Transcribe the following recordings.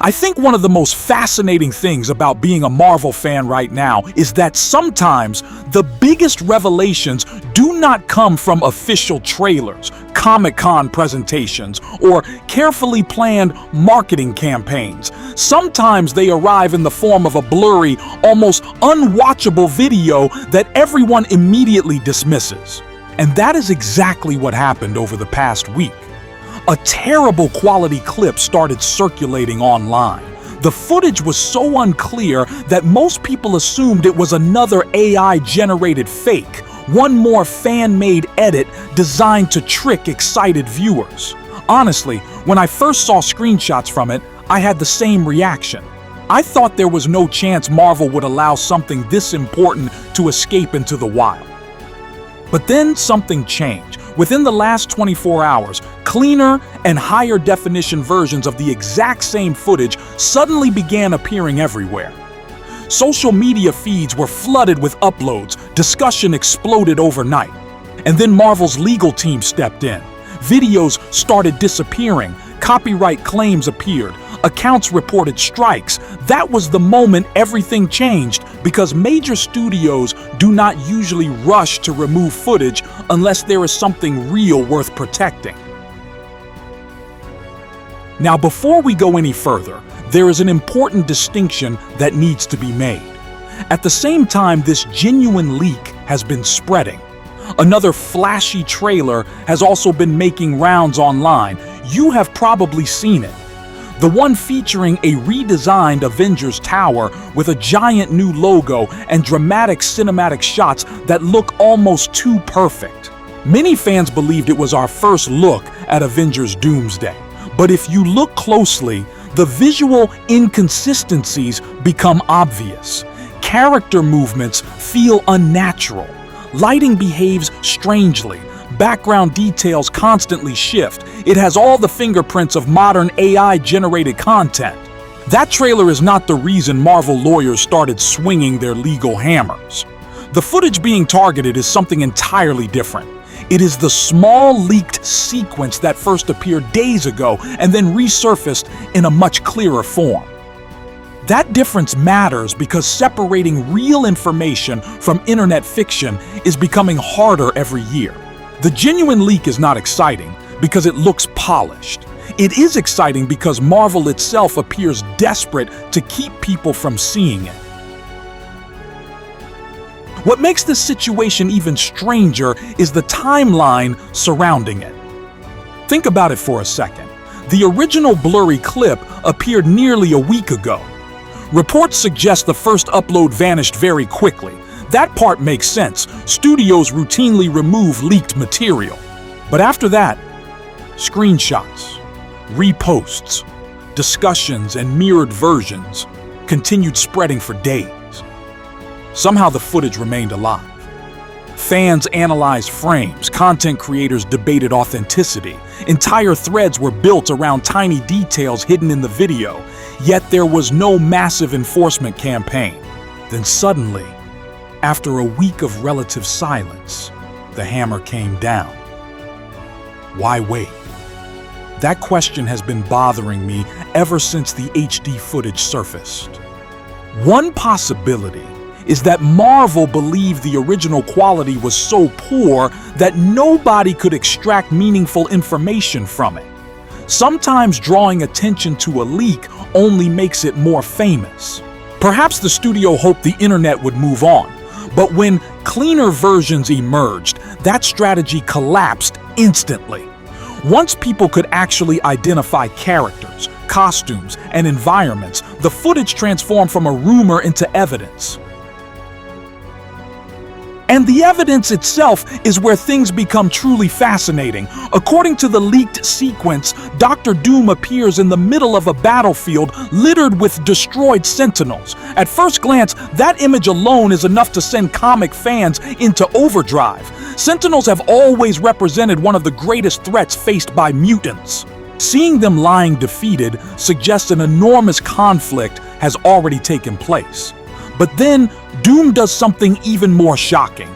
I think one of the most fascinating things about being a Marvel fan right now is that sometimes the biggest revelations do not come from official trailers, Comic-Con presentations, or carefully planned marketing campaigns. Sometimes they arrive in the form of a blurry, almost unwatchable video that everyone immediately dismisses. And that is exactly what happened over the past week. A terrible quality clip started circulating online. The footage was so unclear that most people assumed it was another AI-generated fake, one more fan-made edit designed to trick excited viewers. Honestly, when I first saw screenshots from it, I had the same reaction. I thought there was no chance Marvel would allow something this important to escape into the wild. But then something changed. Within the last 24 hours, cleaner and higher definition versions of the exact same footage suddenly began appearing everywhere. Social media feeds were flooded with uploads, discussion exploded overnight. And then Marvel's legal team stepped in. Videos started disappearing, copyright claims appeared, accounts reported strikes. That was the moment everything changed, because major studios do not usually rush to remove footage unless there is something real worth protecting. Now, before we go any further, there is an important distinction that needs to be made. At the same time this genuine leak has been spreading, another flashy trailer has also been making rounds online. You have probably seen it. The one featuring a redesigned Avengers Tower with a giant new logo and dramatic cinematic shots that look almost too perfect. Many fans believed it was our first look at Avengers Doomsday. But if you look closely, the visual inconsistencies become obvious. Character movements feel unnatural. Lighting behaves strangely. Background details constantly shift. It has all the fingerprints of modern AI-generated content. That trailer is not the reason Marvel lawyers started swinging their legal hammers. The footage being targeted is something entirely different. It is the small leaked sequence that first appeared days ago and then resurfaced in a much clearer form. That difference matters because separating real information from internet fiction is becoming harder every year. The genuine leak is not exciting because it looks polished. It is exciting because Marvel itself appears desperate to keep people from seeing it. What makes this situation even stranger is the timeline surrounding it. Think about it for a second. The original blurry clip appeared nearly a week ago. Reports suggest the first upload vanished very quickly. That part makes sense. Studios routinely remove leaked material. But after that, screenshots, reposts, discussions, and mirrored versions continued spreading for days. Somehow the footage remained alive. Fans analyzed frames, content creators debated authenticity. Entire threads were built around tiny details hidden in the video, yet there was no massive enforcement campaign. Then suddenly, after a week of relative silence, the hammer came down. Why wait? That question has been bothering me ever since the HD footage surfaced. One possibility is that Marvel believed the original quality was so poor that nobody could extract meaningful information from it. Sometimes drawing attention to a leak only makes it more famous. Perhaps the studio hoped the internet would move on, but when cleaner versions emerged, that strategy collapsed instantly. Once people could actually identify characters, costumes, and environments, the footage transformed from a rumor into evidence. And the evidence itself is where things become truly fascinating. According to the leaked sequence, Dr. Doom appears in the middle of a battlefield littered with destroyed Sentinels. At first glance, that image alone is enough to send comic fans into overdrive. Sentinels have always represented one of the greatest threats faced by mutants. Seeing them lying defeated suggests an enormous conflict has already taken place. But then, Doom does something even more shocking.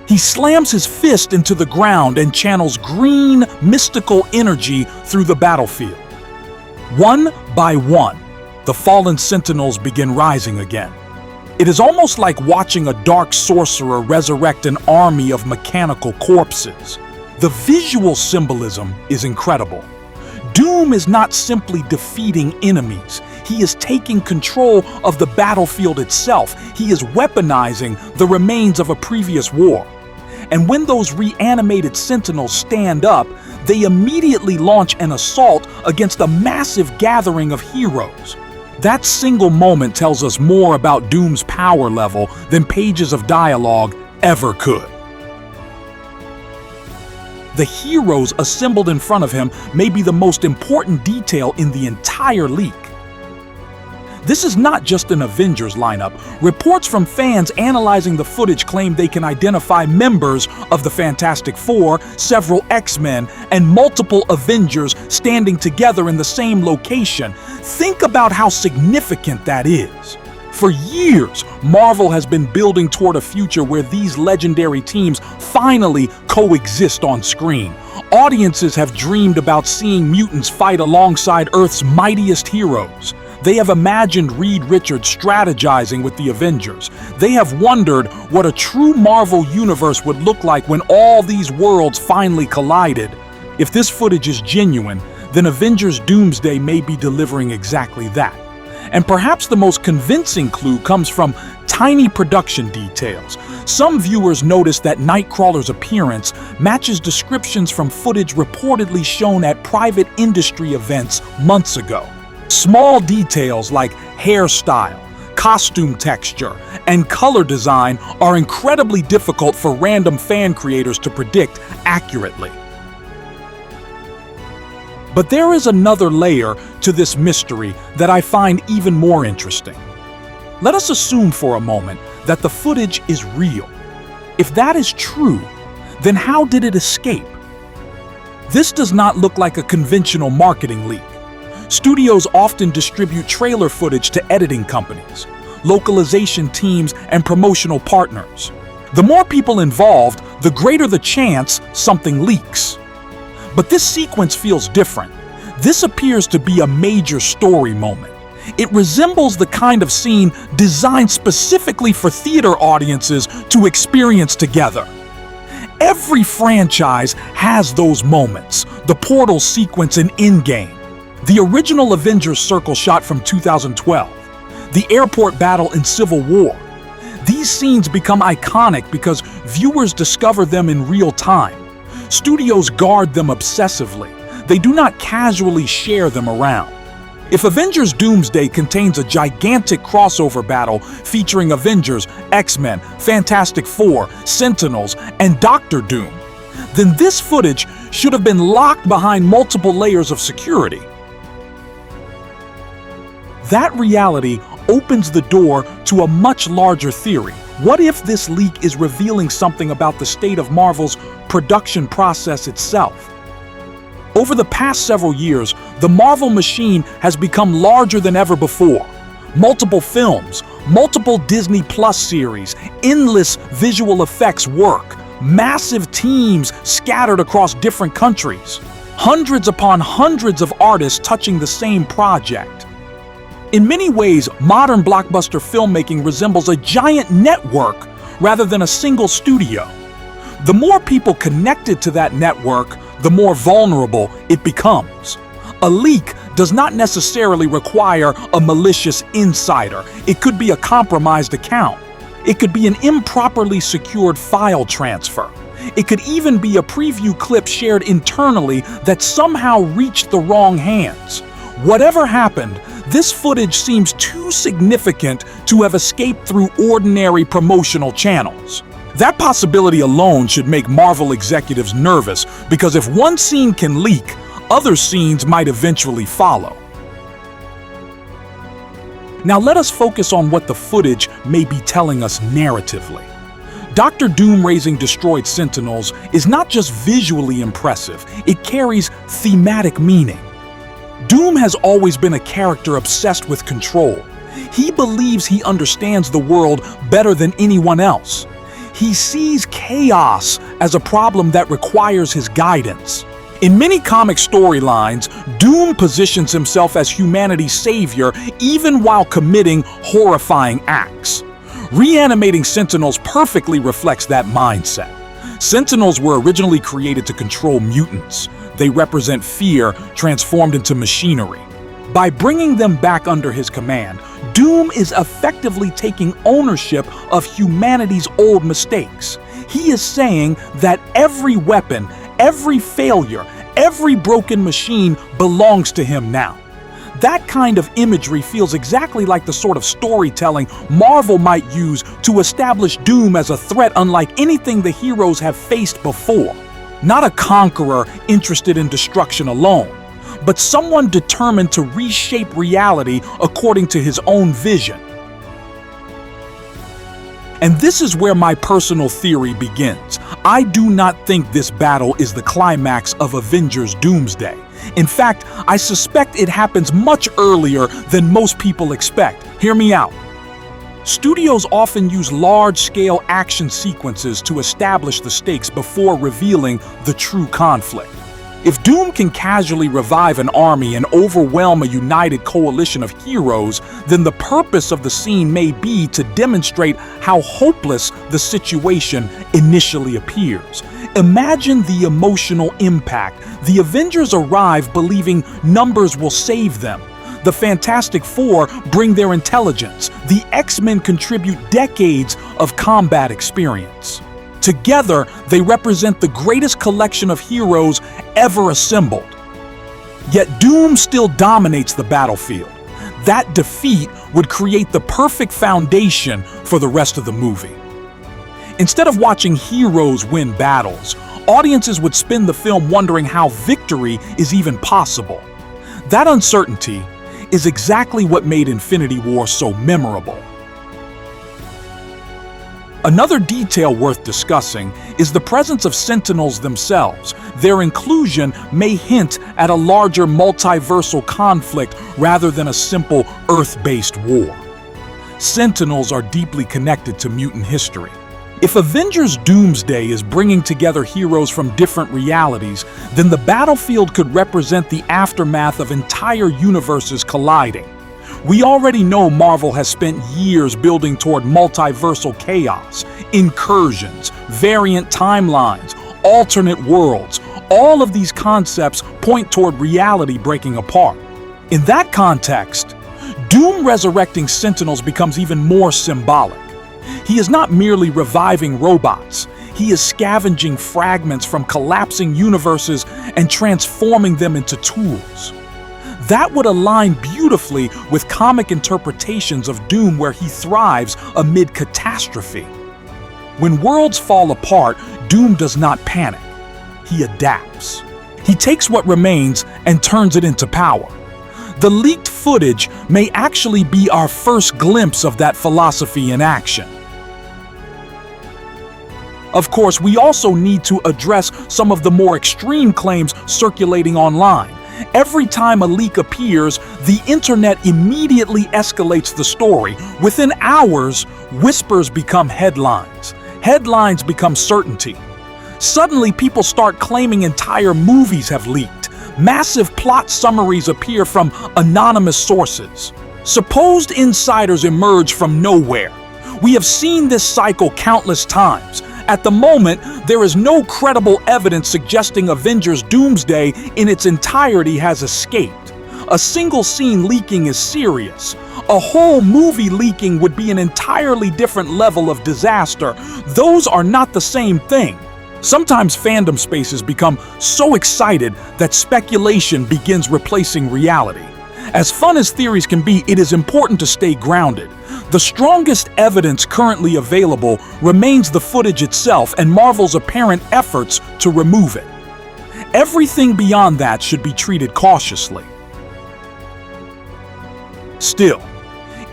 He slams his fist into the ground and channels green, mystical energy through the battlefield. One by one, The fallen sentinels begin rising again. It is almost like watching a dark sorcerer resurrect an army of mechanical corpses. The visual symbolism is incredible. Doom is not simply defeating enemies. He is taking control of the battlefield itself. He is weaponizing the remains of a previous war. And when those reanimated sentinels stand up, they immediately launch an assault against a massive gathering of heroes. That single moment tells us more about Doom's power level than pages of dialogue ever could. The heroes assembled in front of him may be the most important detail in the entire leak. This is not just an Avengers lineup. Reports from fans analyzing the footage claim they can identify members of the Fantastic Four, several X-Men, and multiple Avengers standing together in the same location. Think about how significant that is. For years, Marvel has been building toward a future where these legendary teams finally coexist on screen. Audiences have dreamed about seeing mutants fight alongside Earth's mightiest heroes. They have imagined Reed Richards strategizing with the Avengers. They have wondered what a true Marvel universe would look like when all these worlds finally collided. If this footage is genuine, then Avengers Doomsday may be delivering exactly that. And perhaps the most convincing clue comes from tiny production details. Some viewers noticed that Nightcrawler's appearance matches descriptions from footage reportedly shown at private industry events months ago. Small details like hairstyle, costume texture, and color design are incredibly difficult for random fan creators to predict accurately. But there is another layer to this mystery that I find even more interesting. Let us assume for a moment that the footage is real. If that is true, then how did it escape? This does not look like a conventional marketing leak. Studios often distribute trailer footage to editing companies, localization teams, and promotional partners. The more people involved, the greater the chance something leaks. But this sequence feels different. This appears to be a major story moment. It resembles the kind of scene designed specifically for theater audiences to experience together. Every franchise has those moments. The portal sequence in Endgame, the original Avengers Circle shot from 2012, the airport battle in Civil War. These scenes become iconic because viewers discover them in real time. Studios guard them obsessively. They do not casually share them around. If Avengers Doomsday contains a gigantic crossover battle featuring Avengers, X-Men, Fantastic Four, Sentinels, and Doctor Doom, then this footage should have been locked behind multiple layers of security. That reality opens the door to a much larger theory. What if this leak is revealing something about the state of Marvel's production process itself? Over the past several years, the Marvel machine has become larger than ever before. Multiple films, multiple Disney Plus series, endless visual effects work, massive teams scattered across different countries, hundreds upon hundreds of artists touching the same project. In many ways, modern blockbuster filmmaking resembles a giant network rather than a single studio. The more people connected to that network, the more vulnerable it becomes. A leak does not necessarily require a malicious insider. It could be a compromised account. It could be an improperly secured file transfer. It could even be a preview clip shared internally that somehow reached the wrong hands. Whatever happened, this footage seems too significant to have escaped through ordinary promotional channels. That possibility alone should make Marvel executives nervous, because if one scene can leak, other scenes might eventually follow. Now let us focus on what the footage may be telling us narratively. Dr. Doom raising destroyed Sentinels is not just visually impressive, it carries thematic meaning. Doom has always been a character obsessed with control. He believes he understands the world better than anyone else. He sees chaos as a problem that requires his guidance. In many comic storylines, Doom positions himself as humanity's savior even while committing horrifying acts. Reanimating Sentinels perfectly reflects that mindset. Sentinels were originally created to control mutants. They represent fear transformed into machinery. By bringing them back under his command, Doom is effectively taking ownership of humanity's old mistakes. He is saying that every weapon, every failure, every broken machine belongs to him now. That kind of imagery feels exactly like the sort of storytelling Marvel might use to establish Doom as a threat unlike anything the heroes have faced before. Not a conqueror interested in destruction alone, but someone determined to reshape reality according to his own vision. And this is where my personal theory begins. I do not think this battle is the climax of Avengers Doomsday. In fact, I suspect it happens much earlier than most people expect. Hear me out. Studios often use large-scale action sequences to establish the stakes before revealing the true conflict. If Doom can casually revive an army and overwhelm a united coalition of heroes, then the purpose of the scene may be to demonstrate how hopeless the situation initially appears. Imagine the emotional impact. The Avengers arrive believing numbers will save them. The Fantastic Four bring their intelligence. The X-Men contribute decades of combat experience. Together, they represent the greatest collection of heroes ever assembled. Yet Doom still dominates the battlefield. That defeat would create the perfect foundation for the rest of the movie. Instead of watching heroes win battles, audiences would spend the film wondering how victory is even possible. That uncertainty is exactly what made Infinity War so memorable. Another detail worth discussing is the presence of Sentinels themselves. Their inclusion may hint at a larger multiversal conflict rather than a simple Earth-based war. Sentinels are deeply connected to mutant history. If Avengers Doomsday is bringing together heroes from different realities, then the battlefield could represent the aftermath of entire universes colliding. We already know Marvel has spent years building toward multiversal chaos, incursions, variant timelines, alternate worlds. All of these concepts point toward reality breaking apart. In that context, Doom resurrecting Sentinels becomes even more symbolic. He is not merely reviving robots. He is scavenging fragments from collapsing universes and transforming them into tools. That would align beautifully with comic interpretations of Doom where he thrives amid catastrophe. When worlds fall apart, Doom does not panic. He adapts. He takes what remains and turns it into power. The leaked footage may actually be our first glimpse of that philosophy in action. Of course, we also need to address some of the more extreme claims circulating online. Every time a leak appears, the internet immediately escalates the story. Within hours, whispers become headlines. Headlines become certainty. Suddenly, people start claiming entire movies have leaked. Massive plot summaries appear from anonymous sources. Supposed insiders emerge from nowhere. We have seen this cycle countless times. At the moment, there is no credible evidence suggesting Avengers Doomsday in its entirety has escaped. A single scene leaking is serious. A whole movie leaking would be an entirely different level of disaster. Those are not the same thing. Sometimes fandom spaces become so excited that speculation begins replacing reality. As fun as theories can be, it is important to stay grounded. The strongest evidence currently available remains the footage itself and Marvel's apparent efforts to remove it. Everything beyond that should be treated cautiously. Still,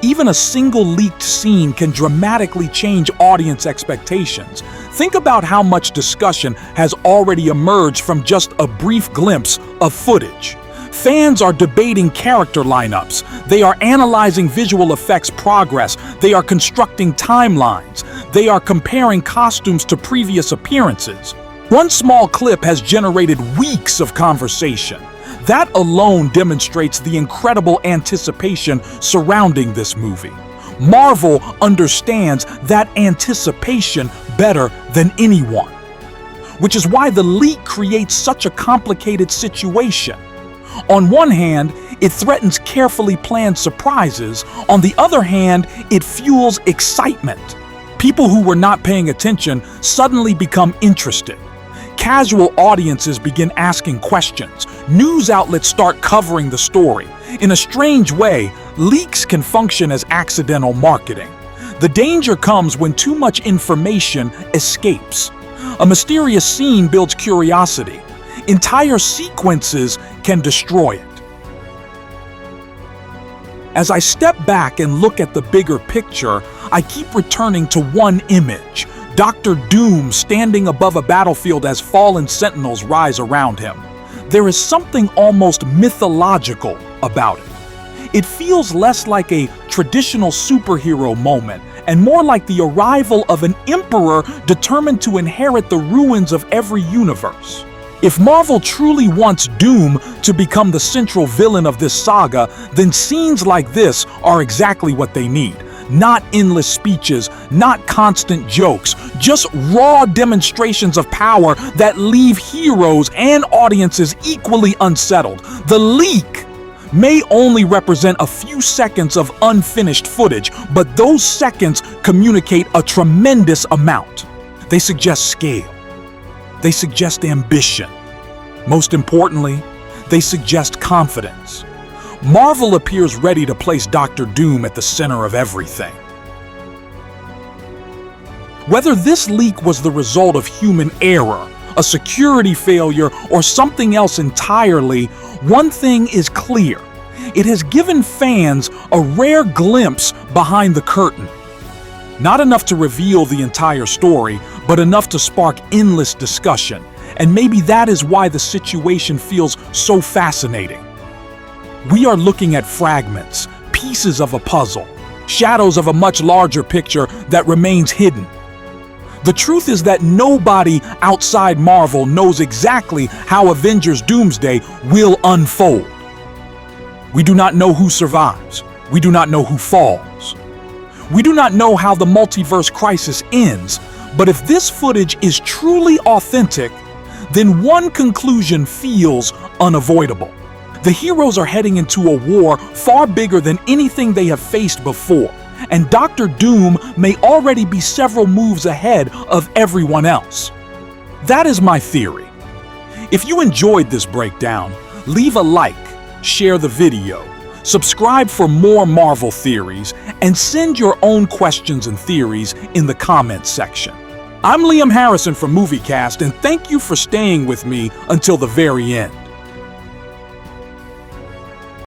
even a single leaked scene can dramatically change audience expectations. Think about how much discussion has already emerged from just a brief glimpse of footage. Fans are debating character lineups. They are analyzing visual effects progress. They are constructing timelines. They are comparing costumes to previous appearances. One small clip has generated weeks of conversation. That alone demonstrates the incredible anticipation surrounding this movie. Marvel understands that anticipation better than anyone, which is why the leak creates such a complicated situation. On one hand, it threatens carefully planned surprises. On the other hand, it fuels excitement. People who were not paying attention suddenly become interested. Casual audiences begin asking questions. News outlets start covering the story. In a strange way, leaks can function as accidental marketing. The danger comes when too much information escapes. A mysterious scene builds curiosity. Entire sequences can destroy it. As I step back and look at the bigger picture, I keep returning to one image: Dr. Doom standing above a battlefield as fallen sentinels rise around him. There is something almost mythological about it. It feels less like a traditional superhero moment and more like the arrival of an emperor determined to inherit the ruins of every universe. If Marvel truly wants Doom to become the central villain of this saga, then scenes like this are exactly what they need. Not endless speeches, not constant jokes, just raw demonstrations of power that leave heroes and audiences equally unsettled. The leak may only represent a few seconds of unfinished footage, but those seconds communicate a tremendous amount. They suggest scale. They suggest ambition. Most importantly, they suggest confidence. Marvel appears ready to place Dr. Doom at the center of everything. Whether this leak was the result of human error, a security failure, or something else entirely, one thing is clear. It has given fans a rare glimpse behind the curtain. Not enough to reveal the entire story, but enough to spark endless discussion. And maybe that is why the situation feels so fascinating. We are looking at fragments, pieces of a puzzle, shadows of a much larger picture that remains hidden. The truth is that nobody outside Marvel knows exactly how Avengers Doomsday will unfold. We do not know who survives. We do not know who falls. We do not know how the multiverse crisis ends, but if this footage is truly authentic, then one conclusion feels unavoidable. The heroes are heading into a war far bigger than anything they have faced before, and Dr. Doom may already be several moves ahead of everyone else. That is my theory. If you enjoyed this breakdown, leave a like, share the video, subscribe for more Marvel theories, and send your own questions and theories in the comments section. I'm Liam Harrison from MovieCast, and thank you for staying with me until the very end.